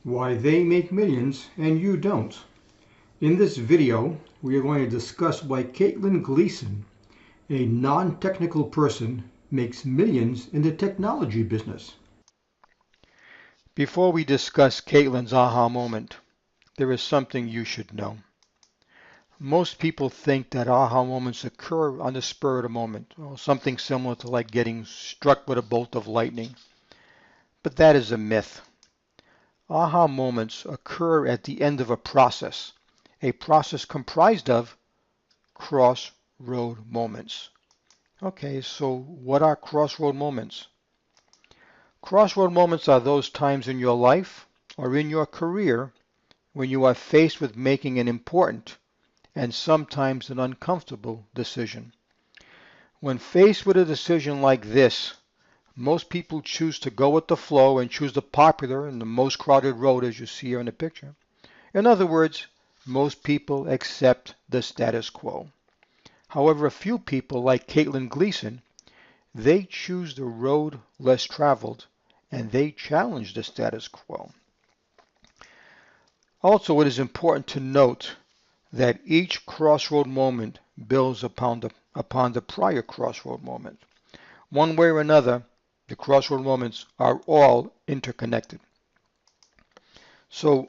Why they make millions and you don't. In this video, we are going to discuss why Katelyn Gleason, a non-technical person, makes millions in the technology business. Before we discuss Katelyn's aha moment, there is something you should know. Most people think that aha moments occur on the spur of the moment, or something similar to like getting struck with a bolt of lightning. But that is a myth. Aha moments occur at the end of a process comprised of crossroad moments. Okay, so what are crossroad moments? Crossroad moments are those times in your life or in your career when you are faced with making an important and sometimes an uncomfortable decision. When faced with a decision like this, most people choose to go with the flow and choose the popular and the most crowded road, as you see here in the picture. In other words, most people accept the status quo. However, a few people, like Katelyn Gleason, they choose the road less traveled and they challenge the status quo. Also, it is important to note that each crossroad moment builds upon the prior crossroad moment. One way or another, the crossroad moments are all interconnected. So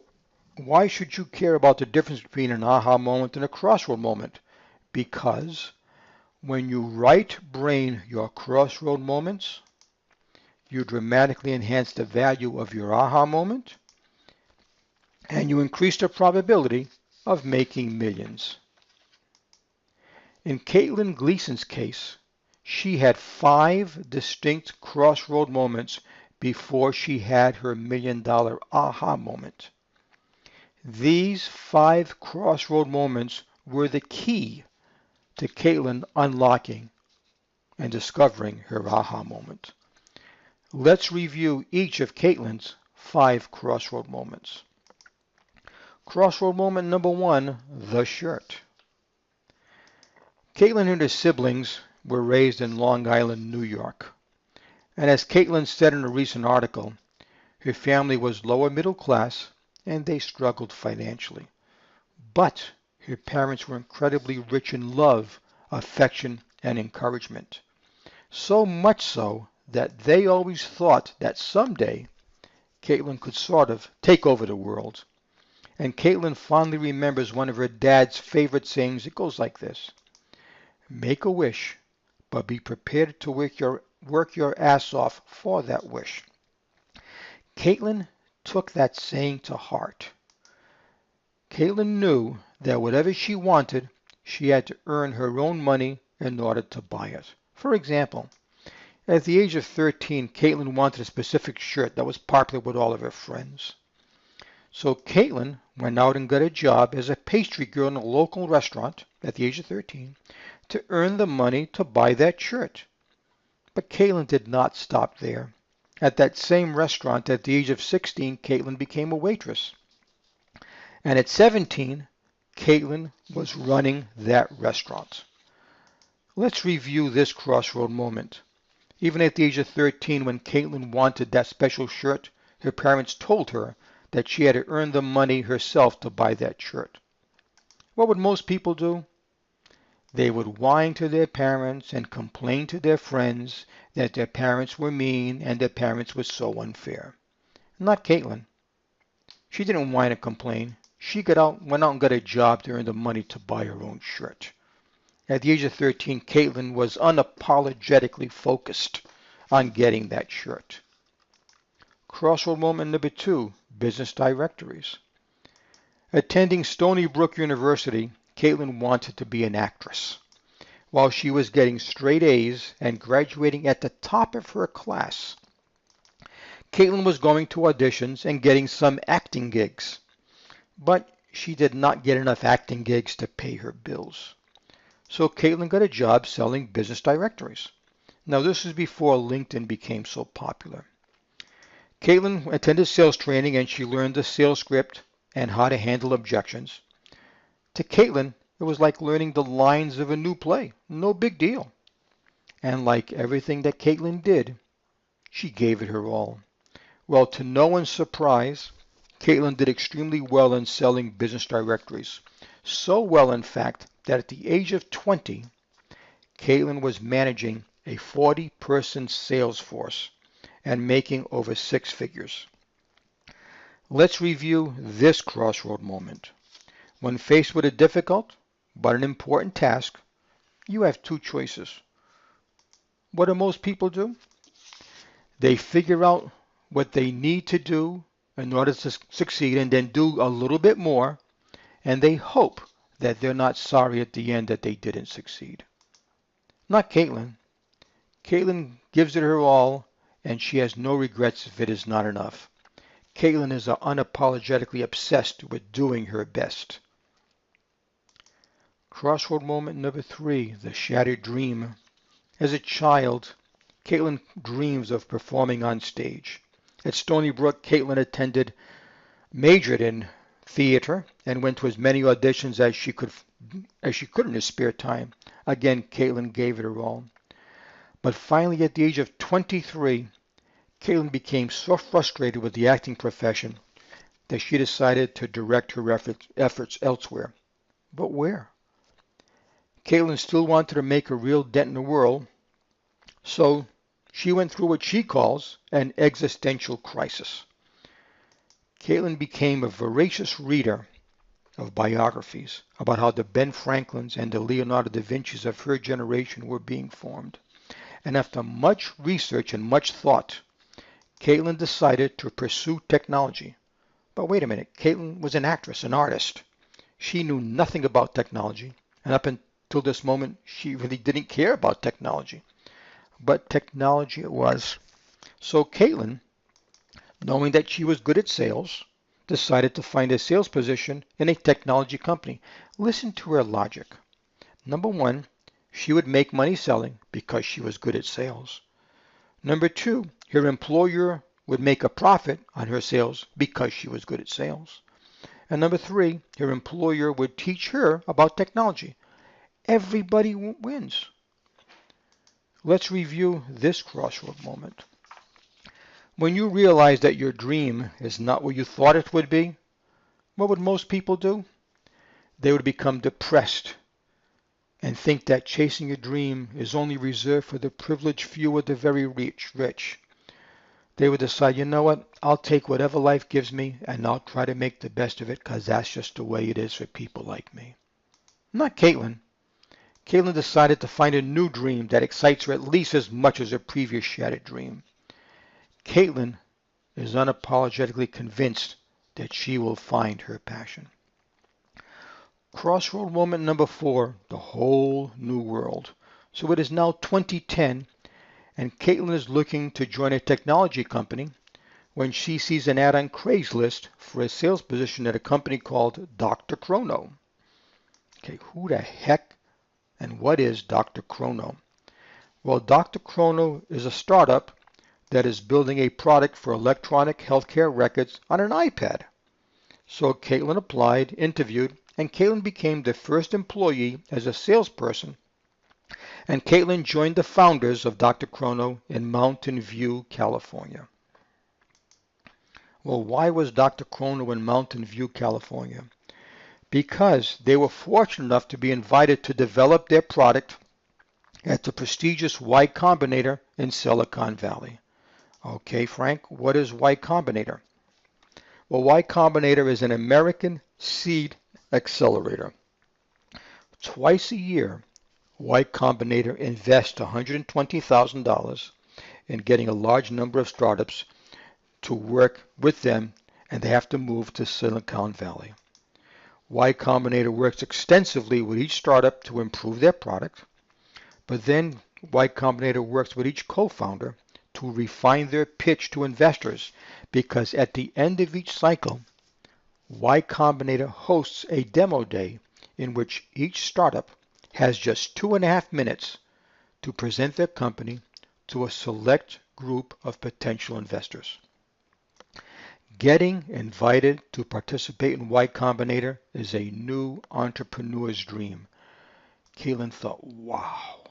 why should you care about the difference between an aha moment and a crossroad moment? Because when you right brain your crossroad moments, you dramatically enhance the value of your aha moment, and you increase the probability of making millions. In Katelyn Gleason's case, she had 5 distinct crossroad moments before she had her $1,000,000 aha moment. These 5 crossroad moments were the key to Katelyn unlocking and discovering her aha moment. Let's review each of Katelyn's 5 crossroad moments. Crossroad moment number 1, the shirt. Katelyn and her siblings were raised in Long Island, New York. And as Katelyn said in a recent article, her family was lower middle class and they struggled financially. But her parents were incredibly rich in love, affection, and encouragement. So much so that they always thought that someday Katelyn could sort of take over the world. And Katelyn fondly remembers one of her dad's favorite sayings. It goes like this: make a wish, but be prepared to work your ass off for that wish. Katelyn took that saying to heart. Katelyn knew that whatever she wanted, she had to earn her own money in order to buy it. For example, at the age of 13, Katelyn wanted a specific shirt that was popular with all of her friends. So Katelyn went out and got a job as a pastry girl in a local restaurant at the age of 13 to earn the money to buy that shirt. But Katelyn did not stop there. At that same restaurant at the age of 16, Katelyn became a waitress. And at 17, Katelyn was running that restaurant. Let's review this crossroad moment. Even at the age of 13, when Katelyn wanted that special shirt, her parents told her that she had to earn the money herself to buy that shirt. What would most people do? They would whine to their parents and complain to their friends that their parents were mean and their parents were so unfair. Not Katelyn. She didn't whine and complain. She went out and got a job to earn the money to buy her own shirt. At the age of 13, Katelyn was unapologetically focused on getting that shirt. Crossroad moment number 2, business directories. Attending Stony Brook University, Katelyn wanted to be an actress. While she was getting straight A's and graduating at the top of her class, Katelyn was going to auditions and getting some acting gigs. But she did not get enough acting gigs to pay her bills. So Katelyn got a job selling business directories. Now this is before LinkedIn became so popular. Katelyn attended sales training and she learned the sales script and how to handle objections. To Katelyn, it was like learning the lines of a new play. No big deal. And like everything that Katelyn did, she gave it her all. Well, to no one's surprise, Katelyn did extremely well in selling business directories. So well, in fact, that at the age of 20, Katelyn was managing a 40-person sales force and making over six figures. Let's review this crossroad moment. When faced with a difficult but an important task, you have two choices. What do most people do? They figure out what they need to do in order to succeed and then do a little bit more, and they hope that they're not sorry at the end that they didn't succeed. Not Katelyn. Katelyn gives it her all, and she has no regrets if it is not enough. Katelyn is unapologetically obsessed with doing her best. Crossroad moment number 3, the shattered dream. As a child, Katelyn dreams of performing on stage. At Stony Brook, Katelyn majored in theater and went to as many auditions as she could in her spare time. Again, Katelyn gave it her all. But finally, at the age of 23, Katelyn became so frustrated with the acting profession that she decided to direct her efforts elsewhere. But where? Katelyn still wanted to make a real dent in the world, so she went through what she calls an existential crisis. Katelyn became a voracious reader of biographies about how the Ben Franklins and the Leonardo da Vincis of her generation were being formed. And after much research and much thought, Katelyn decided to pursue technology. But wait a minute, Katelyn was an actress, an artist. She knew nothing about technology, and up until this moment, she really didn't care about technology. But technology it was. So Katelyn, knowing that she was good at sales, decided to find a sales position in a technology company. Listen to her logic. Number one, she would make money selling because she was good at sales. Number two, her employer would make a profit on her sales because she was good at sales. And number three, her employer would teach her about technology. Everybody wins. Let's review this crossroad moment. When you realize that your dream is not what you thought it would be, what would most people do? They would become depressed and think that chasing a dream is only reserved for the privileged few or the very rich. They would decide, you know what, I'll take whatever life gives me and I'll try to make the best of it because that's just the way it is for people like me. Not Katelyn. Katelyn decided to find a new dream that excites her at least as much as her previous shattered dream. Katelyn is unapologetically convinced that she will find her passion. Crossroad moment number 4, the whole new world. So it is now 2010, and Katelyn is looking to join a technology company when she sees an ad on Craigslist for a sales position at a company called Dr. Chrono. Okay, who the heck and what is Dr. Chrono? Well, Dr. Chrono is a startup that is building a product for electronic healthcare records on an iPad. So Katelyn applied, interviewed, and Katelyn became the first employee as a salesperson. And Katelyn joined the founders of Dr. Chrono in Mountain View, California. Well, why was Dr. Chrono in Mountain View, California? Because they were fortunate enough to be invited to develop their product at the prestigious Y Combinator in Silicon Valley. Okay, Frank, what is Y Combinator? Well, Y Combinator is an American seed accelerator. Twice a year, Y Combinator invests $120,000 in getting a large number of startups to work with them, and they have to move to Silicon Valley. Y Combinator works extensively with each startup to improve their product, but then Y Combinator works with each co-founder to refine their pitch to investors, because at the end of each cycle, Y Combinator hosts a demo day in which each startup has just 2.5 minutes to present their company to a select group of potential investors. Getting invited to participate in Y Combinator is a new entrepreneur's dream. Katelyn thought, wow,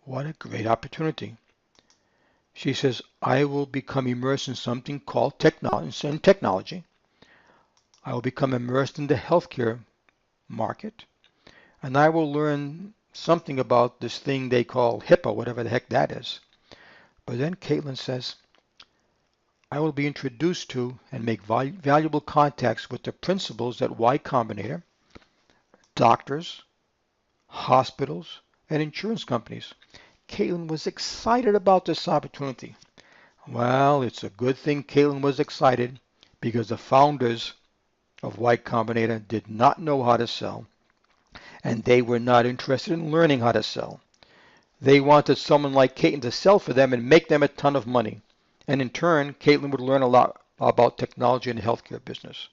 what a great opportunity. She says, I will become immersed in something called technology. I will become immersed in the healthcare market, and I will learn something about this thing they call HIPAA, whatever the heck that is. But then Katelyn says, I will be introduced to and make valuable contacts with the principals at Y Combinator, doctors, hospitals, and insurance companies. Katelyn was excited about this opportunity. Well, it's a good thing Katelyn was excited because the founders of Y Combinator did not know how to sell, and they were not interested in learning how to sell. They wanted someone like Katelyn to sell for them and make them a ton of money. And in turn, Katelyn would learn a lot about technology and the healthcare business.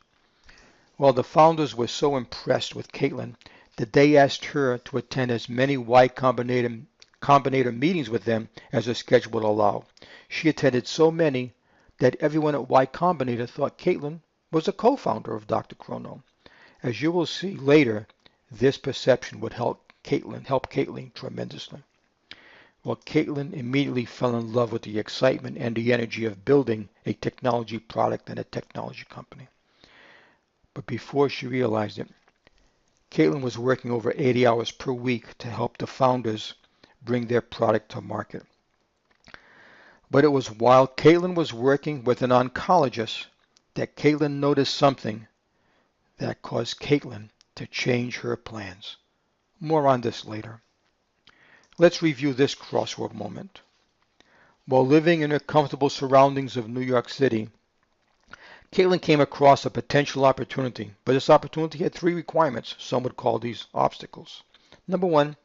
Well, the founders were so impressed with Katelyn that they asked her to attend as many Y Combinator meetings with them as her schedule would allow. She attended so many that everyone at Y Combinator thought Katelyn was a co-founder of Dr. Chrono. As you will see later, this perception would help Katelyn tremendously. Well, Katelyn immediately fell in love with the excitement and the energy of building a technology product and a technology company. But before she realized it, Katelyn was working over 80 hours per week to help the founders bring their product to market. But it was while Katelyn was working with an oncologist that Katelyn noticed something that caused Katelyn to change her plans. More on this later. Let's review this crossroad moment. While living in her comfortable surroundings of New York City, Katelyn came across a potential opportunity, but this opportunity had three requirements. Some would call these obstacles. Number one,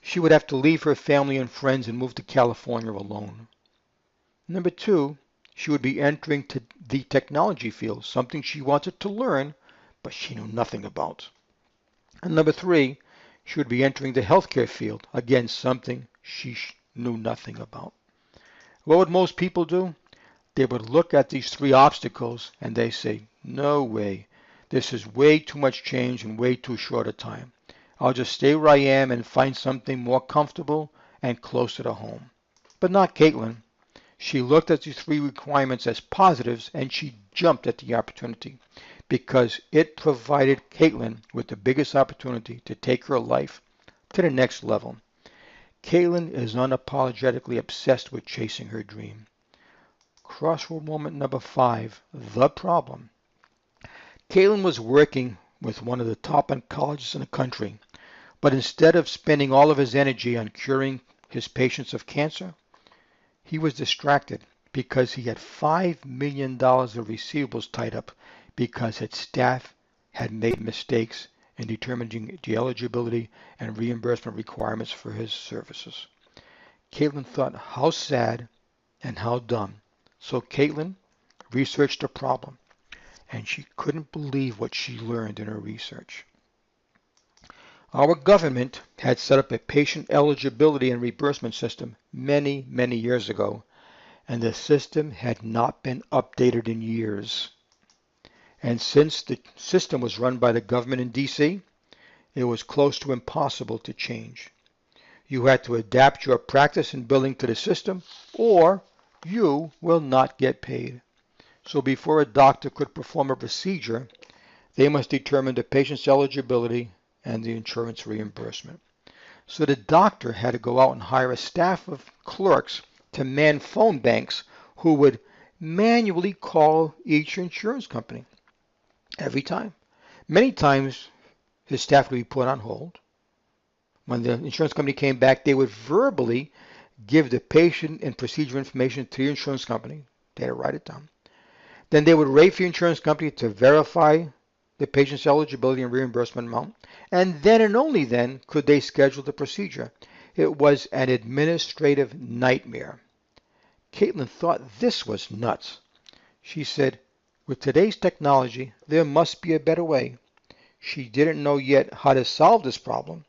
she would have to leave her family and friends and move to California alone. Number two, she would be entering the technology field, something she wanted to learn, but she knew nothing about. And number three, she would be entering the healthcare field, again, something she knew nothing about. What would most people do? They would look at these three obstacles and they say, no way, this is way too much change in way too short a time. I'll just stay where I am and find something more comfortable and closer to home. But not Katelyn. She looked at these three requirements as positives and she jumped at the opportunity because it provided Katelyn with the biggest opportunity to take her life to the next level. Katelyn is unapologetically obsessed with chasing her dream. Crossroad moment number 5, the problem. Katelyn was working with one of the top oncologists in the country, but instead of spending all of his energy on curing his patients of cancer, he was distracted because he had $5 million of receivables tied up because his staff had made mistakes in determining the eligibility and reimbursement requirements for his services. Katelyn thought how sad and how dumb. So Katelyn researched the problem, and she couldn't believe what she learned in her research. Our government had set up a patient eligibility and reimbursement system many, many years ago, and the system had not been updated in years. And since the system was run by the government in D.C., it was close to impossible to change. You had to adapt your practice and billing to the system, or you will not get paid. So before a doctor could perform a procedure, they must determine the patient's eligibility and the insurance reimbursement. So the doctor had to go out and hire a staff of clerks to man phone banks who would manually call each insurance company every time. Many times his staff would be put on hold. When the insurance company came back, they would verbally give the patient and procedure information to the insurance company. They had to write it down. Then they would wait for the insurance company to verify the patient's eligibility and reimbursement amount, and then and only then could they schedule the procedure. It was an administrative nightmare. Katelyn thought this was nuts. She said, with today's technology, there must be a better way. She didn't know yet how to solve this problem,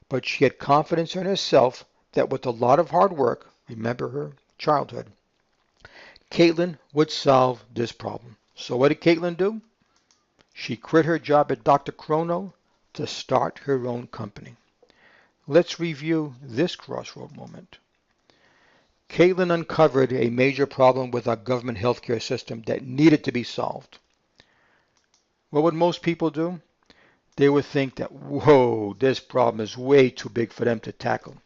but she had confidence in herself that with a lot of hard work, remember her childhood, Katelyn would solve this problem. So what did Katelyn do? She quit her job at Dr. Chrono to start her own company. Let's review this crossroad moment. Katelyn uncovered a major problem with our government healthcare system that needed to be solved. what would most people do? They would think that, whoa, this problem is way too big for them to tackle.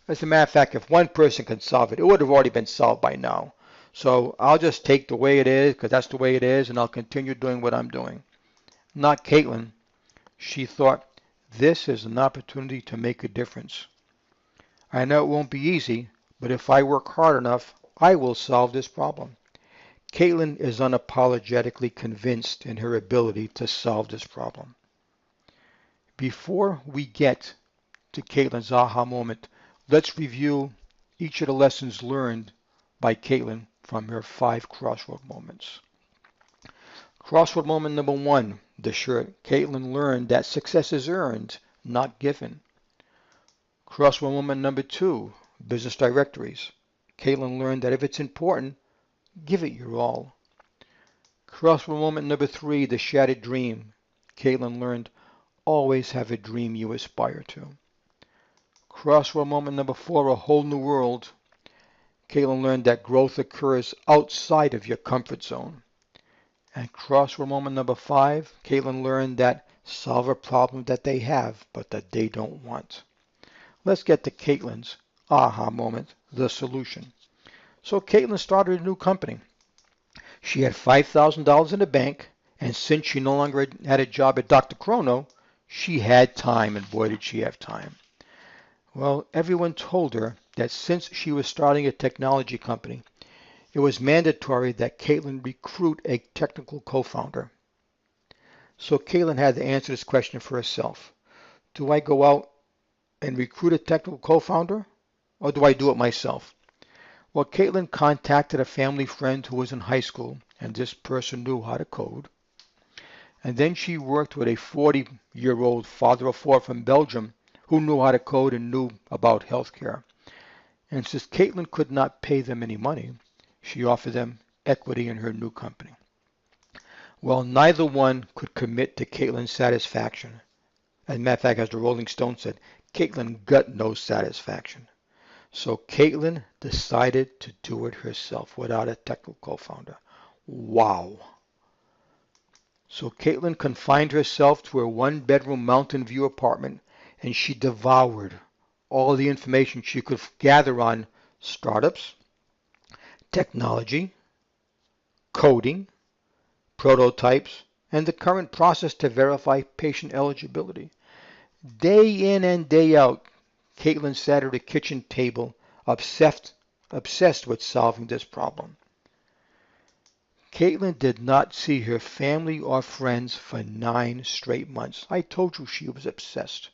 As a matter of fact, if one person can solve it, it would have already been solved by now. So I'll just take the way it is because that's the way it is, and I'll continue doing what I'm doing. Not Katelyn. She thought, this is an opportunity to make a difference. I know it won't be easy, but if I work hard enough, I will solve this problem. Katelyn is unapologetically convinced in her ability to solve this problem. Before we get to Katelyn's aha moment, let's review each of the lessons learned by Katelyn from her 5 crossroad moments. Crossroad moment number 1, the shirt. Katelyn learned that success is earned, not given. Crossroad moment number 2, business directories. Katelyn learned that if it's important, give it your all. Crossroad moment number 3, the shattered dream. Katelyn learned, always have a dream you aspire to. Crossroad moment number 4, a whole new world. Katelyn learned that growth occurs outside of your comfort zone. And crossroad moment number 5, Katelyn learned that solve a problem that they have, but that they don't want. Let's get to Katelyn's aha moment, the solution. So Katelyn started a new company. She had $5,000 in the bank, and since she no longer had a job at Dr. Chrono, she had time, and boy did she have time. Well, everyone told her that since she was starting a technology company, it was mandatory that Katelyn recruit a technical co-founder. So Katelyn had to answer this question for herself. Do I go out and recruit a technical co-founder, or do I do it myself? Well, Katelyn contacted a family friend who was in high school, and this person knew how to code. And then she worked with a 40-year-old father of 4 from Belgium who knew how to code and knew about healthcare. And since Katelyn could not pay them any money, she offered them equity in her new company. Well, neither one could commit to Katelyn's satisfaction. As a matter of fact, as the Rolling Stone said, Katelyn got no satisfaction. So Katelyn decided to do it herself without a technical co-founder. Wow. So Katelyn confined herself to her 1-bedroom Mountain View apartment, and she devoured all the information she could gather on startups, technology, coding, prototypes, and the current process to verify patient eligibility. Day in and day out, Katelyn sat at her kitchen table, obsessed with solving this problem. Katelyn did not see her family or friends for 9 straight months. I told you she was obsessed.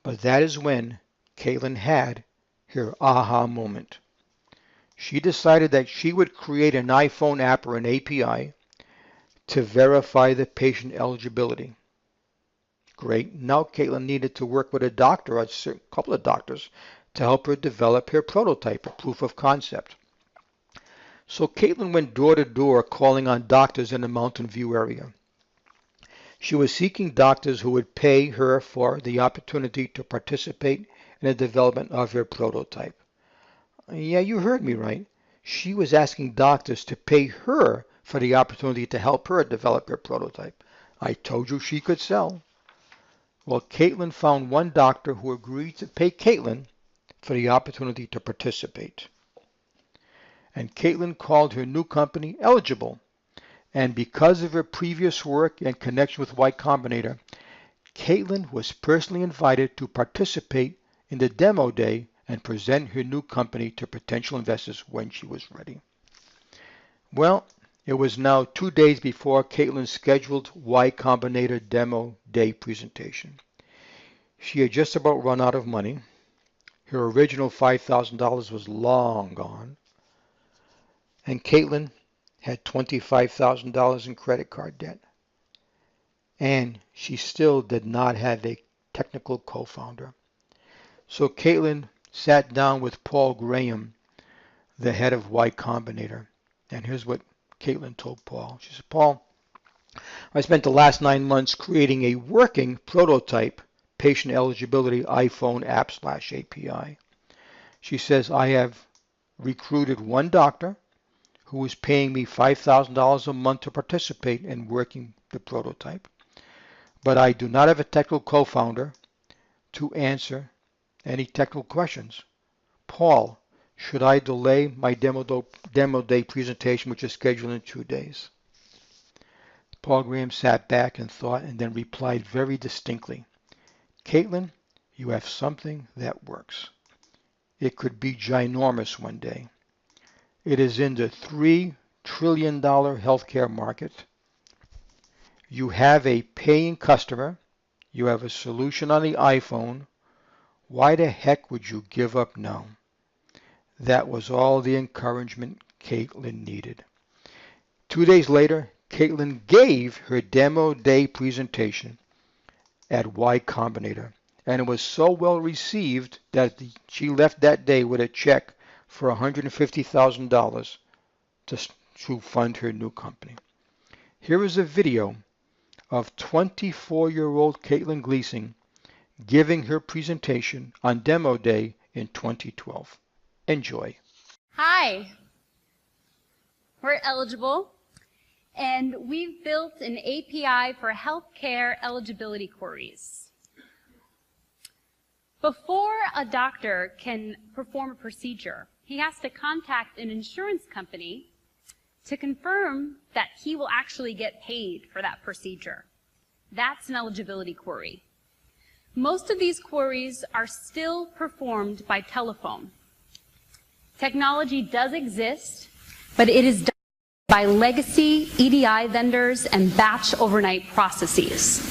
But that is when Katelyn had her aha moment. She decided that she would create an iPhone app or an API to verify the patient eligibility. Great. Now Katelyn needed to work with a doctor, a couple of doctors, to help her develop her prototype, a proof of concept. So Katelyn went door to door calling on doctors in the Mountain View area. She was seeking doctors who would pay her for the opportunity to participate in the development of her prototype. Yeah, you heard me right. She was asking doctors to pay her for the opportunity to help her develop her prototype. I told you she could sell. Well, Katelyn found one doctor who agreed to pay Katelyn for the opportunity to participate. And Katelyn called her new company Eligible. And because of her previous work and connection with Y Combinator, Katelyn was personally invited to participate in the demo day and present her new company to potential investors when she was ready. Well, it was now 2 days before Katelyn's scheduled Y Combinator demo day presentation. She had just about run out of money. Her original $5,000 was long gone. And Katelyn had $25,000 in credit card debt. And she still did not have a technical co-founder. So Katelyn sat down with Paul Graham, the head of Y Combinator. And here's what Katelyn told Paul. She said, Paul, I spent the last 9 months creating a working prototype patient eligibility iPhone app/API. She says, I have recruited one doctor who is paying me $5,000 a month to participate in working the prototype. But I do not have a technical co-founder to answer any technical questions. Paul, should I delay my demo day presentation, which is scheduled in 2 days? Paul Graham sat back and thought and then replied very distinctly, Katelyn, you have something that works. It could be ginormous one day. It is in the $3 trillion healthcare market. You have a paying customer. You have a solution on the iPhone. Why the heck would you give up now? That was all the encouragement Katelyn needed. 2 days later, Katelyn gave her demo day presentation at Y Combinator, and it was so well received that she left that day with a check for $150,000 to fund her new company. Here is a video of 24-year-old Katelyn Gleason giving her presentation on demo day in 2012. Enjoy. Hi, we're Eligible, and we've built an API for healthcare eligibility queries. Before a doctor can perform a procedure, he has to contact an insurance company to confirm that he will actually get paid for that procedure. That's an eligibility query. Most of these queries are still performed by telephone. Technology does exist, but it is done by legacy EDI vendors and batch overnight processes.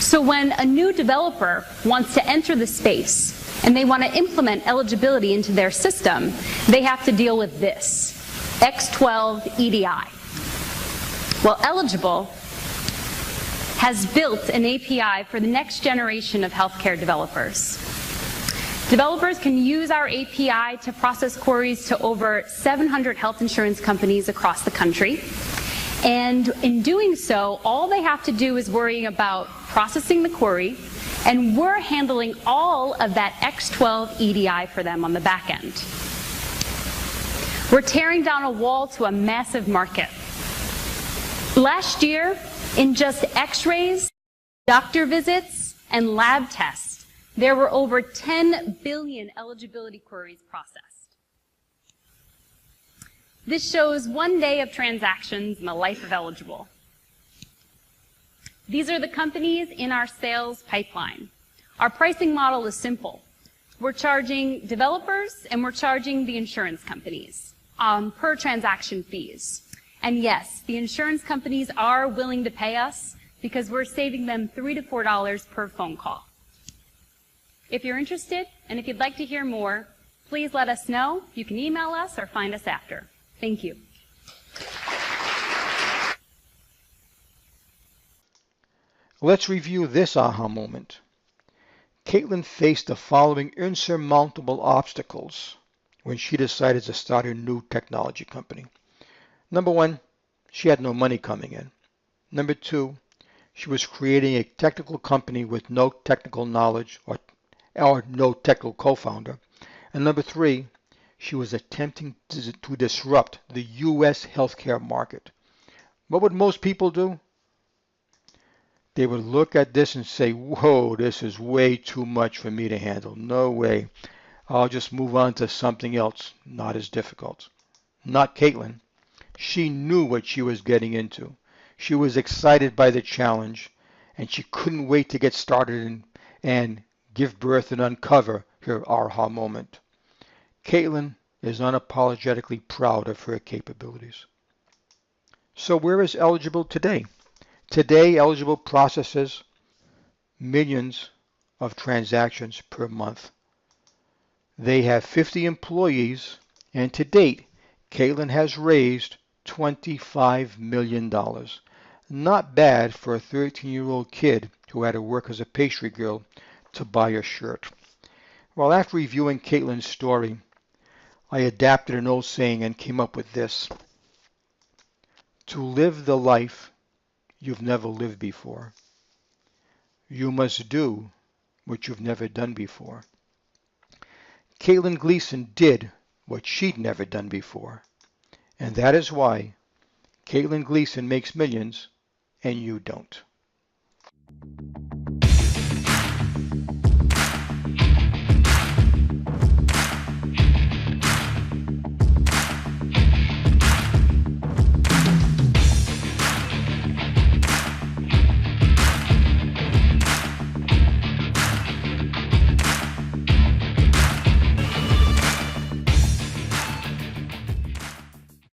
So when a new developer wants to enter the space and they want to implement eligibility into their system, they have to deal with this, X12 EDI. Well, Eligible has built an API for the next generation of healthcare developers. Developers can use our API to process queries to over 700 health insurance companies across the country. And in doing so, all they have to do is worry about processing the query, and we're handling all of that X12 EDI for them on the back end. We're tearing down a wall to a massive market. Last year, in just x-rays, doctor visits, and lab tests, there were over 10 billion eligibility queries processed. This shows 1 day of transactions in the life of Eligible. These are the companies in our sales pipeline. Our pricing model is simple. We're charging developers and we're charging the insurance companies per transaction fees. And yes, the insurance companies are willing to pay us because we're saving them $3 to $4 per phone call. If you're interested and if you'd like to hear more, please let us know. You can email us or find us after. Thank you. Let's review this aha moment. Katelyn faced the following insurmountable obstacles when she decided to start a new technology company. Number one, she had no money coming in. Number two, she was creating a technical company with no technical knowledge or no technical co-founder. And number three, she was attempting to disrupt the U.S. healthcare market. What would most people do? They would look at this and say, whoa, this is way too much for me to handle. No way. I'll just move on to something else, not as difficult. Not Katelyn. She knew what she was getting into. She was excited by the challenge, and she couldn't wait to get started and give birth and uncover her aha moment. Katelyn is unapologetically proud of her capabilities. So where is Eligible today? Today, Eligible processes millions of transactions per month. They have 50 employees, and to date, Katelyn has raised $25 million. Not bad for a 13-year-old kid who had to work as a pastry girl to buy a shirt. Well, after reviewing Katelyn's story, I adapted an old saying and came up with this. To live the life you've never lived before, you must do what you've never done before. Katelyn Gleason did what she'd never done before, and that is why Katelyn Gleason makes millions and you don't.